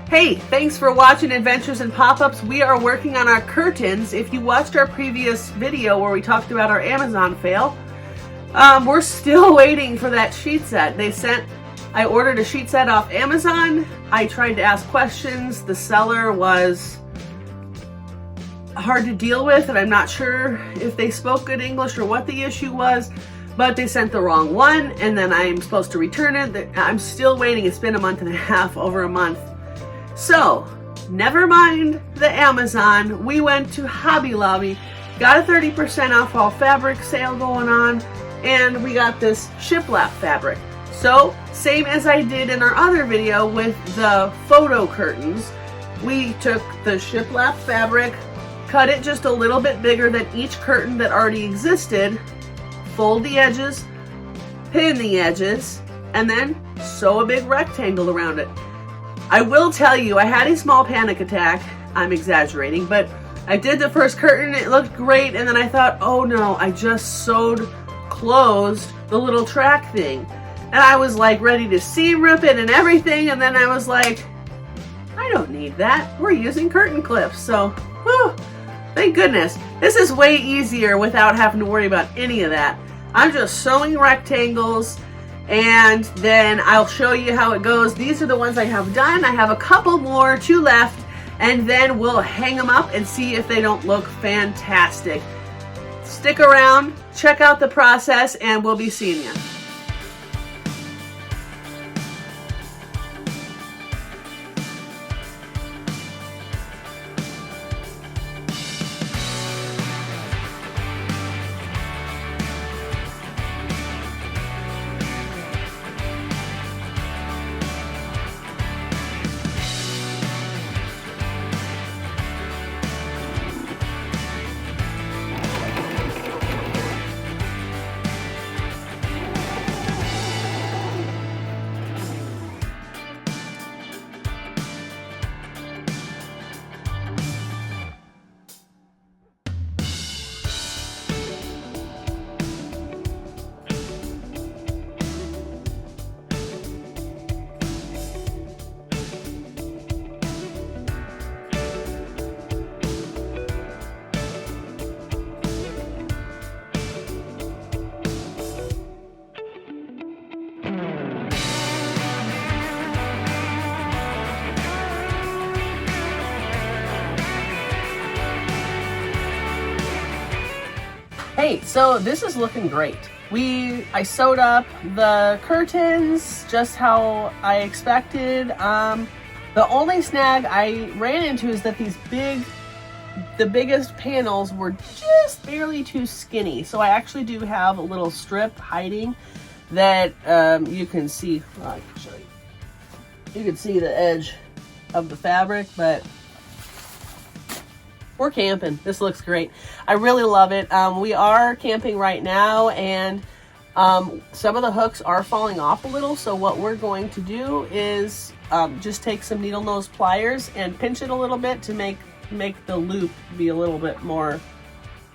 Hey, thanks for watching Adventures in Pop-Ups. We are working on our curtains. If you watched our previous video where we talked about our Amazon fail, we're still waiting for that sheet set. I ordered a sheet set off Amazon. I tried to ask questions. The seller was hard to deal with, and I'm not sure if they spoke good English or what the issue was, but they sent the wrong one, and then I'm supposed to return it. I'm still waiting. It's been a month and a half, over a month. So, never mind the Amazon. We went to Hobby Lobby, got a 30% off all fabric sale going on, and we got this Shiplap fabric. So, same as I did in our other video with the photo curtains, we took the Shiplap fabric, cut it just a little bit bigger than each curtain that already existed, fold the edges, pin the edges, and then sew a big rectangle around it. I will tell you, I had a small panic attack. I'm exaggerating, but I did the first curtain, it looked great, and then I thought, oh no, I just closed the little track thing. And I was like ready to seam rip it and everything, and then I was like, I don't need that. We're using curtain clips, so, whew, thank goodness. This is way easier without having to worry about any of that. I'm just sewing rectangles, and then I'll show you how it goes. These are the ones I have done. I have a couple more, 2 left, and then we'll hang them up and see if they don't look fantastic. Stick around, check out the process, and we'll be seeing you. Hey, so this is looking great. I sewed up the curtains just how I expected. The only snag I ran into is that the biggest panels were just barely too skinny. So I actually do have a little strip hiding that you can see. Well, I can show you. You can see the edge of the fabric, but we're camping. This looks great. I really love it. We are camping right now, and some of the hooks are falling off a little. So what we're going to do is just take some needle nose pliers and pinch it a little bit to make the loop be a little bit more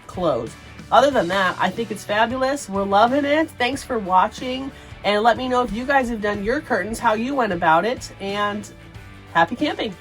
closed. Other than that, I think it's fabulous. We're loving it. Thanks for watching, and let me know if you guys have done your curtains, how you went about it, and happy camping.